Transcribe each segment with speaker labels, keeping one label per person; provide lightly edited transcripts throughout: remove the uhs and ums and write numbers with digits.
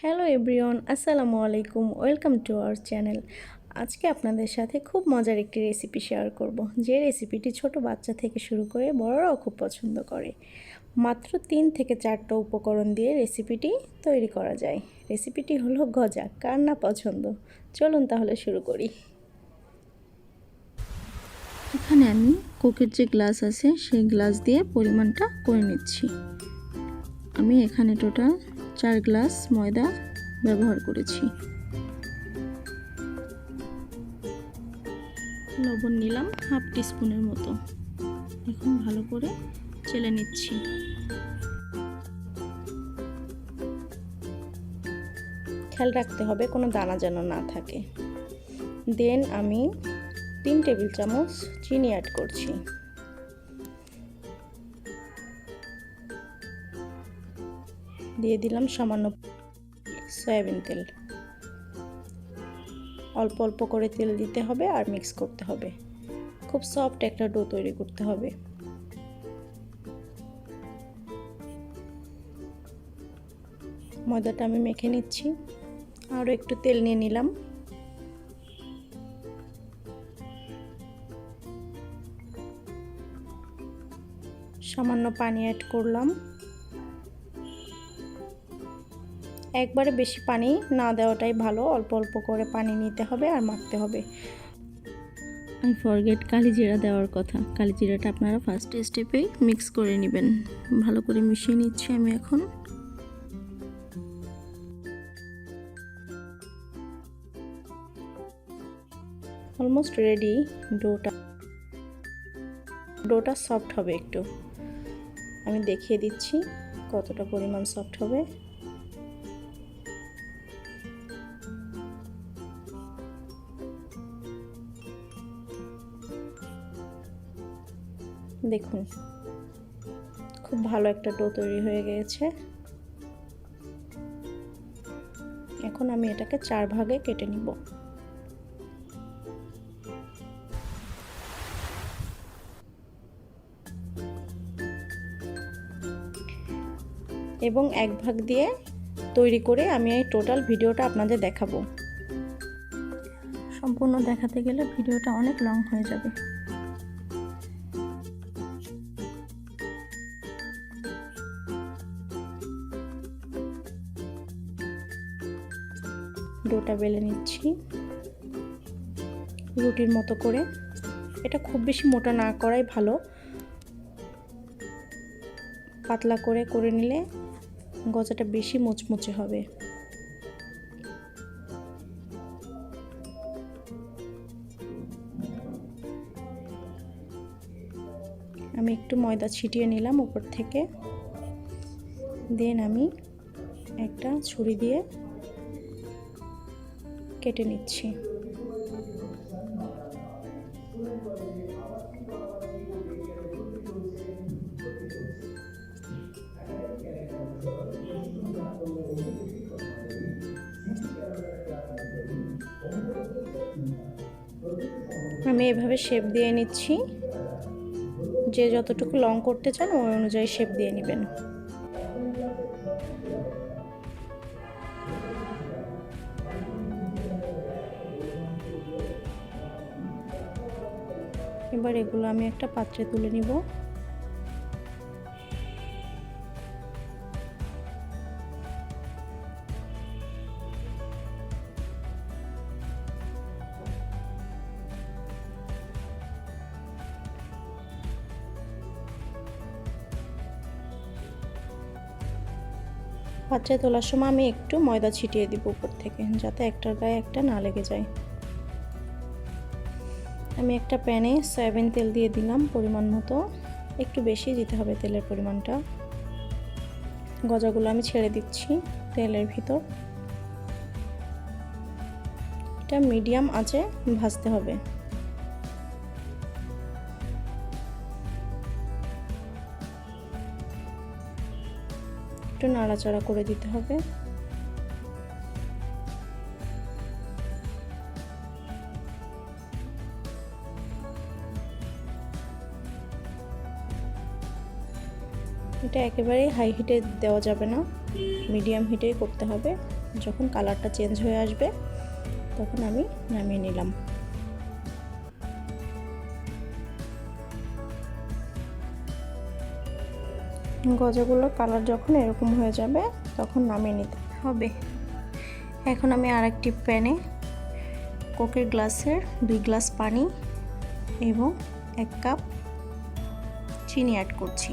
Speaker 1: Hello everyone, আসসালামু আলাইকুম। Welcome to our channel. আজকে আপনাদের সাথে খুব মজার একটি রেসিপি শেয়ার করব, যে রেসিপিটি ছোট বাচ্চা থেকে শুরু করে বড়রাও খুব পছন্দ করে। মাত্র 3 থেকে 4টা উপকরণ দিয়ে রেসিপিটি তৈরি করা যায়। রেসিপিটি হলো গজা। কার না পছন্দ? চলুন তাহলে শুরু করি। এখানে আমি কোকের যে গ্লাস আছে সেই গ্লাস দিয়ে পরিমাণটা করে নিচ্ছি। আমি এখানে টোটাল 4 গ্লাস ময়দা ব্যবহার করেছি। লবণ নিলাম হাফ টিস্পুনের মতো। এখন ভালো করে চেলে নিচ্ছি। খেয়াল রাখতে হবে কোনো দানা যেন না থাকে। দেন আমি 3 টেবিল চামচ চিনি অ্যাড করছি। দিয়ে দিলাম সামান্য সয়াবিন তেল। অল্প অল্প করে তেল দিতে হবে আর মিক্স করতে হবে। খুব সফট একটা ডো তৈরি করতে হবে। ময়দাটা আমি মেখে নিচ্ছি। আরও একটু তেল নিয়ে নিলাম। সামান্য পানি অ্যাড করলাম। একবারে বেশি পানি না দেওয়াটাই ভালো, অল্প অল্প করে পানি নিতে হবে আর মাখতে হবে। আই ফরগেট কালিজিরা দেওয়ার কথা। কালিজিরাটা আপনারা ফার্স্ট স্টেপেই মিক্স করে নেবেন। ভালো করে মিশিয়ে নিচ্ছি আমি এখন। Almost ready. ডোটা সফট হবে একটু। আমি দেখিয়ে দিচ্ছি কতটা পরিমাণ সফট হবে। দেখুন খুব ভালো একটা ডো তৈরি হয়ে গেছে। এখন আমি এটাকে 4 ভাগে কেটে নিব। এবং 1 ভাগ দিয়ে তৈরি করে আমি এই টোটাল ভিডিওটা আপনাদের দেখাবো। সম্পূর্ণ দেখাতে গেলে ভিডিওটা অনেক লং হয়ে যাবে। ডোটা বেলে নিচ্ছি রুটির মতো করে। এটা খুব বেশি মোটা না করাই ভালো, পাতলা করে করে নিলে গজাটা বেশি মুচমুচে হবে। আমি একটু ময়দা ছিটিয়ে নিলাম উপর থেকে। দেন আমি একটা ছুরি দিয়ে কেটে নিচ্ছি। আমি এভাবে শেপ দিয়ে নিচ্ছি। যে যতটুকু লং করতে চান ওই অনুযায়ী শেপ দিয়ে নেবেন। এবার এগুলো আমি একটা পাত্রে তুলে নিব। পাত্রে তোলার সময় আমি একটু ময়দা ছিটিয়ে দিব উপর থেকে, যাতে একটার গায়ে একটা না লেগে যায়। আমি একটা প্যানে সয়াবিন তেল দিয়ে দিলাম পরিমাণ মতো। একটু বেশি দিতে হবে তেলের পরিমাণটা। গজাগুলো আমি ছেড়ে দিচ্ছি তেলের ভিতর। এটা মিডিয়াম আঁচে ভাজতে হবে। একটু নাড়াচাড়া করে দিতে হবে। এটা একেবারেই হাই হিটে দেওয়া যাবে না, মিডিয়াম হিটেই করতে হবে। যখন কালারটা চেঞ্জ হয়ে আসবে তখন আমি নামিয়ে নিলাম। গজাগুলোর কালার যখন এরকম হয়ে যাবে তখন নামিয়ে নিতে হবে। এখন আমি আরেকটি প্যানে কোকের গ্লাসের 2 গ্লাস পানি এবং 1 কাপ চিনি অ্যাড করছি।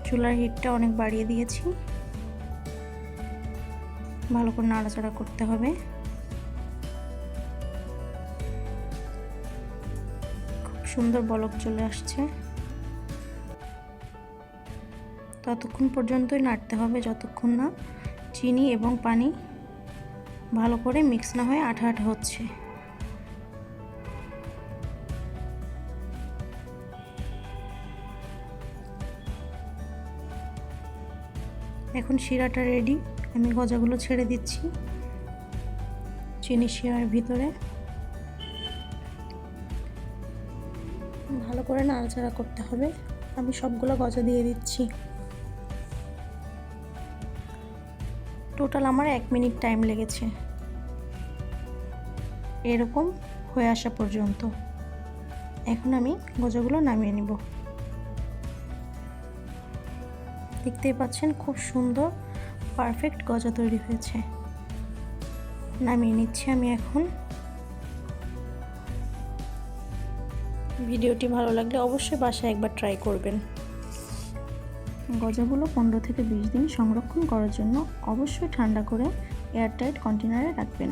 Speaker 1: চুলার হিটটা অনেক বাড়িয়ে দিয়েছি। ভালো করে নাড়াচাড়া করতে হবে। খুব সুন্দর বলক চলে আসছে। ততক্ষণ পর্যন্তই নাড়তে হবে যতক্ষণ না চিনি এবং পানি ভালো করে মিক্স না হয়ে আঠা আঠা হচ্ছে। এখন শিরাটা রেডি। আমি গজাগুলো ছেড়ে দিচ্ছি চিনি শিরার ভিতরে। ভালো করে নাড়াচাড়া করতে হবে। আমি সবগুলো গজা দিয়ে দিচ্ছি। টোটাল আমার 1 মিনিট টাইম লেগেছে এরকম হয়ে আসা পর্যন্ত। এখন আমি গজাগুলো নামিয়ে নিব। দেখতেই পাচ্ছেন খুব সুন্দর পারফেক্ট গজা তৈরি হয়েছে। নামিয়ে নিচ্ছি আমি এখন। ভিডিওটি ভালো লাগলে অবশ্যই বাসায় একবার ট্রাই করবেন। গজাগুলো 15 থেকে 20 দিন সংরক্ষণ করার জন্য অবশ্যই ঠান্ডা করে এয়ারটাইট কন্টেনারে রাখবেন।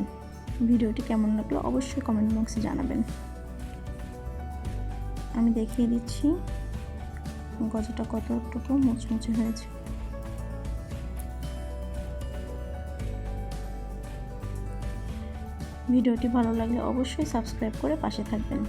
Speaker 1: ভিডিওটি কেমন লাগলো অবশ্যই কমেন্ট বক্সে জানাবেন। আমি দেখিয়ে দিচ্ছি গজাটা কতটুকু মুচমুচে হয়েছে। ভিডিওটি ভালো লাগলে অবশ্যই সাবস্ক্রাইব করে পাশে থাকবেন।